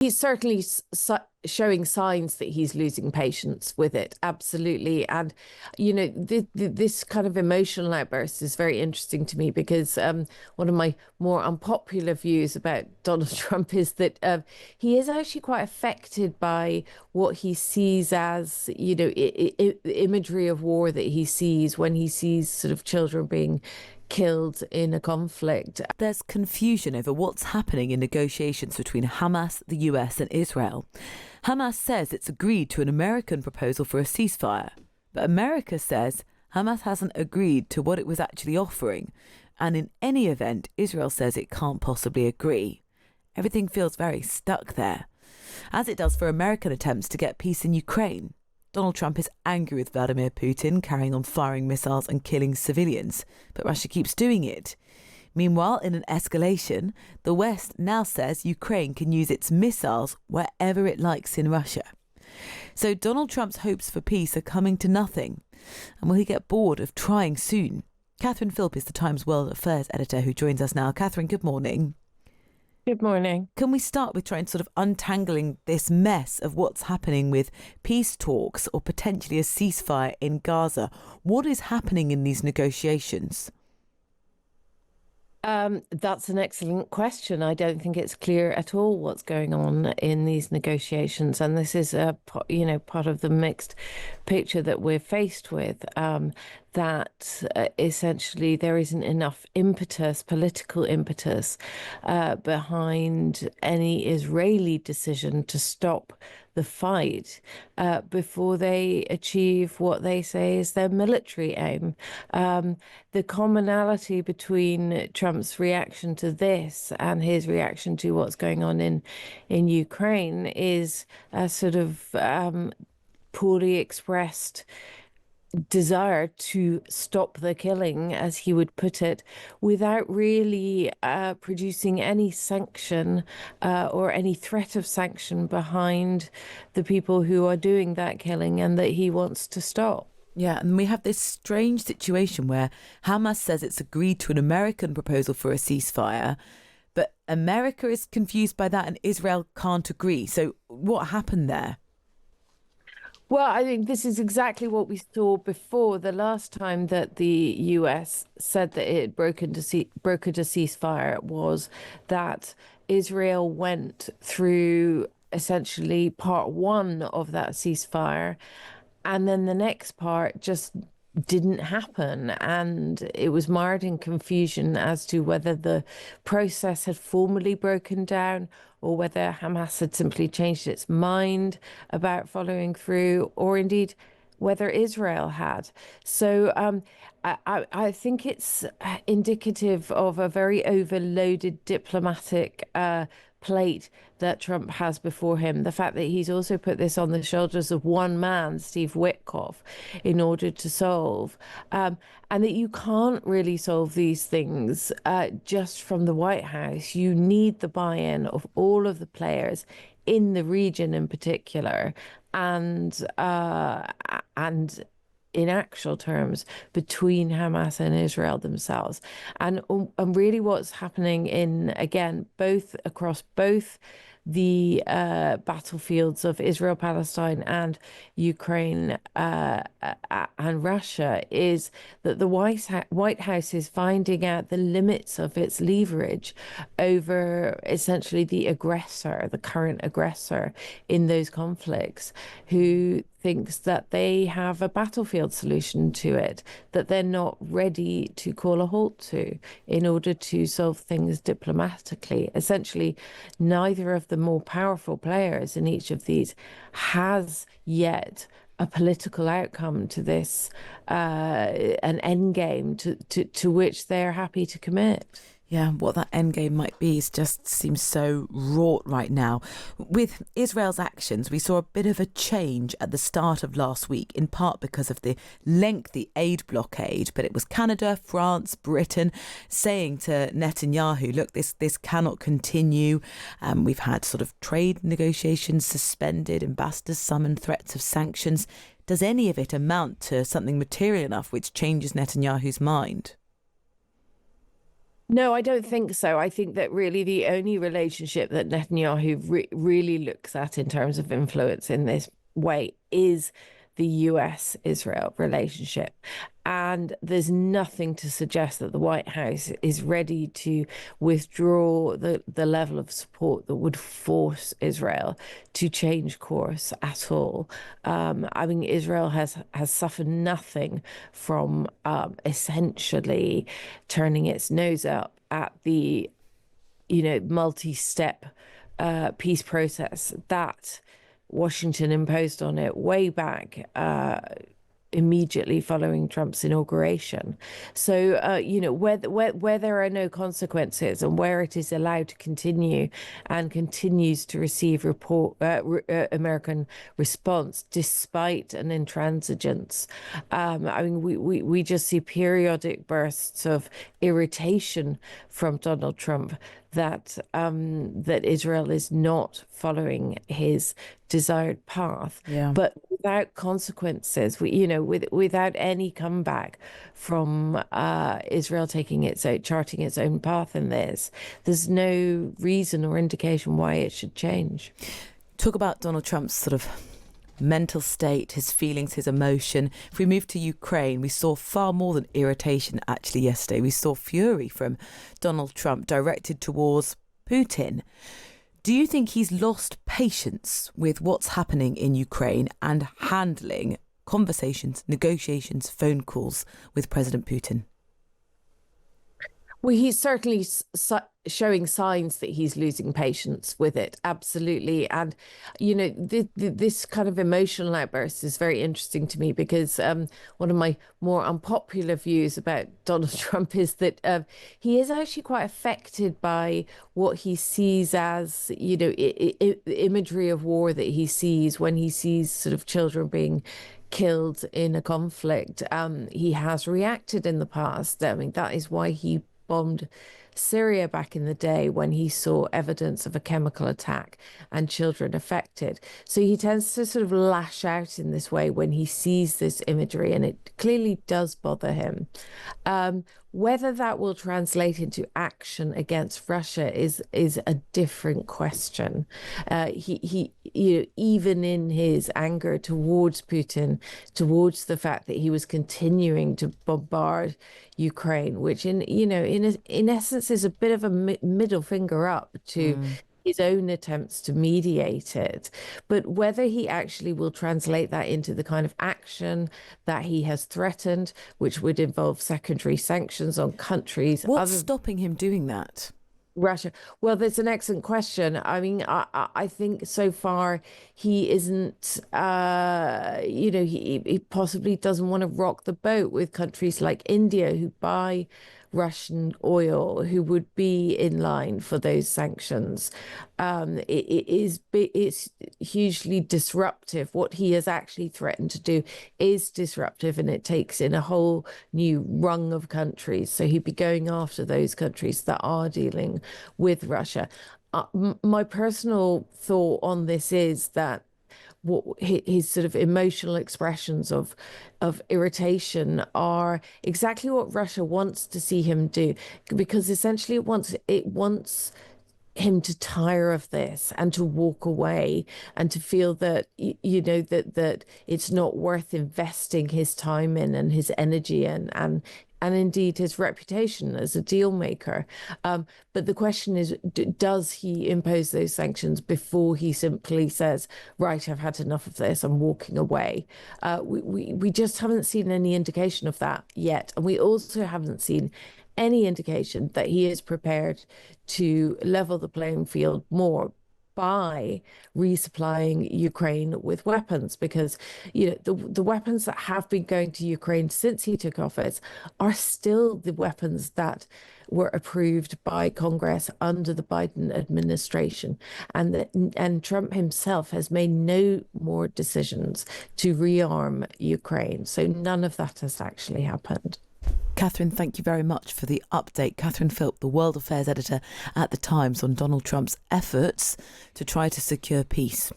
He's certainly showing signs that he's losing patience with it, absolutely. And, this kind of emotional outburst is very interesting to me because one of my more unpopular views about Donald Trump is that he is actually quite affected by what he sees as, imagery of war that he sees when he sees sort of children being killed in a conflict. There's confusion over what's happening in negotiations between Hamas, the US, and Israel. Hamas says it's agreed to an American proposal for a ceasefire, but America says Hamas hasn't agreed to what it was actually offering. And in any event, Israel says it can't possibly agree. Everything feels very stuck there, as it does for American attempts to get peace in Ukraine. Donald Trump is angry with Vladimir Putin carrying on firing missiles and killing civilians, but Russia keeps doing it. Meanwhile, in an escalation, the West now says Ukraine can use its missiles wherever it likes in Russia. So Donald Trump's hopes for peace are coming to nothing. And will he get bored of trying soon? Catherine Philp is the Times World Affairs editor who joins us now. Catherine, good morning. Good morning. Can we start with trying sort of untangling this mess of what's happening with peace talks or potentially a ceasefire in Gaza? What is happening in these negotiations? That's an excellent question. I don't think it's clear at all what's going on in these negotiations, and this is part of the mixed picture that we're faced with. That essentially there isn't enough impetus, political impetus, behind any Israeli decision to stop the fight before they achieve what they say is their military aim. The commonality between Trump's reaction to this and his reaction to what's going on in Ukraine is a sort of poorly expressed desire to stop the killing, as he would put it, without really producing any sanction or any threat of sanction behind the people who are doing that killing and that he wants to stop. Yeah, and we have this strange situation where Hamas says it's agreed to an American proposal for a ceasefire, but America is confused by that and Israel can't agree. So what happened there? Well, I think this is exactly what we saw before. The last time that the US said that it had brokered a ceasefire was that Israel went through essentially part one of that ceasefire, and then the next part just didn't happen, and it was marred in confusion as to whether the process had formally broken down or whether Hamas had simply changed its mind about following through, or indeed whether Israel had. So I think it's indicative of a very overloaded diplomatic plate that Trump has before him. The fact that he's also put this on the shoulders of one man, Steve Witkoff, in order to solve, and that you can't really solve these things just from the White House. You need the buy-in of all of the players in the region in particular, and in actual terms between Hamas and Israel themselves. And really what's happening both across both the battlefields of Israel, Palestine, and Ukraine and Russia is that the White House is finding out the limits of its leverage over essentially the aggressor, the current aggressor in those conflicts, who thinks that they have a battlefield solution to it, that they're not ready to call a halt to in order to solve things diplomatically. Essentially, neither of the more powerful players in each of these has yet a political outcome to this, an end game to which they're happy to commit. Yeah, what that endgame might be just seems so wrought right now. With Israel's actions, we saw a bit of a change at the start of last week, in part because of the lengthy aid blockade. But it was Canada, France, Britain saying to Netanyahu, look, this cannot continue. We've had sort of trade negotiations suspended, ambassadors summoned, threats of sanctions. Does any of it amount to something material enough which changes Netanyahu's mind? No, I don't think so. I think that really the only relationship that Netanyahu really looks at in terms of influence in this way is the US Israel relationship. And there's nothing to suggest that the White House is ready to withdraw the level of support that would force Israel to change course at all. I mean, Israel has suffered nothing from essentially turning its nose up at the, multi-step peace process that Washington imposed on it way back immediately following Trump's inauguration. So, where there are no consequences and where it is allowed to continue and continues to receive American response despite an intransigence. I mean, we just see periodic bursts of irritation from Donald Trump that Israel is not following his desired path, Yeah. but without consequences, without any comeback from Israel charting its own path in this. There's no reason or indication why it should change. Talk about Donald Trump's sort of mental state, his feelings, his emotion. If we move to Ukraine, we saw far more than irritation actually yesterday. We saw fury from Donald Trump directed towards Putin. Do you think he's lost patience with what's happening in Ukraine and handling conversations, negotiations, phone calls with President Putin? Well, he's certainly showing signs that he's losing patience with it. Absolutely. And, this kind of emotional outburst is very interesting to me because one of my more unpopular views about Donald Trump is that he is actually quite affected by what he sees as, imagery of war that he sees when he sees sort of children being killed in a conflict. He has reacted in the past. I mean, that is why he bombed Syria back in the day when he saw evidence of a chemical attack and children affected. So he tends to sort of lash out in this way when he sees this imagery, and it clearly does bother him. Whether that will translate into action against Russia is a different question. Even in his anger towards Putin, towards the fact that he was continuing to bombard Ukraine, which in essence is a bit of a middle finger up to his own attempts to mediate it. But whether he actually will translate that into the kind of action that he has threatened, which would involve secondary sanctions on countries. What's stopping him doing that? Russia. Well, that's an excellent question. I mean, I think so far he isn't, he possibly doesn't want to rock the boat with countries like India who buy Russian oil, who would be in line for those sanctions. It's hugely disruptive. What he has actually threatened to do is disruptive, and it takes in a whole new rung of countries. So he'd be going after those countries that are dealing with Russia. My personal thought on this is that what his sort of emotional expressions of irritation are exactly what Russia wants to see him do, because essentially it wants him to tire of this and to walk away and to feel that that it's not worth investing his time in and his energy and indeed his reputation as a deal maker. But the question is, does he impose those sanctions before he simply says, right, I've had enough of this, I'm walking away? We just haven't seen any indication of that yet. And we also haven't seen any indication that he is prepared to level the playing field more by resupplying Ukraine with weapons, because the weapons that have been going to Ukraine since he took office are still the weapons that were approved by Congress under the Biden administration, and Trump himself has made no more decisions to rearm Ukraine. So none of that has actually happened. Catherine, thank you very much for the update. Catherine Philp, the World Affairs editor at The Times, on Donald Trump's efforts to try to secure peace.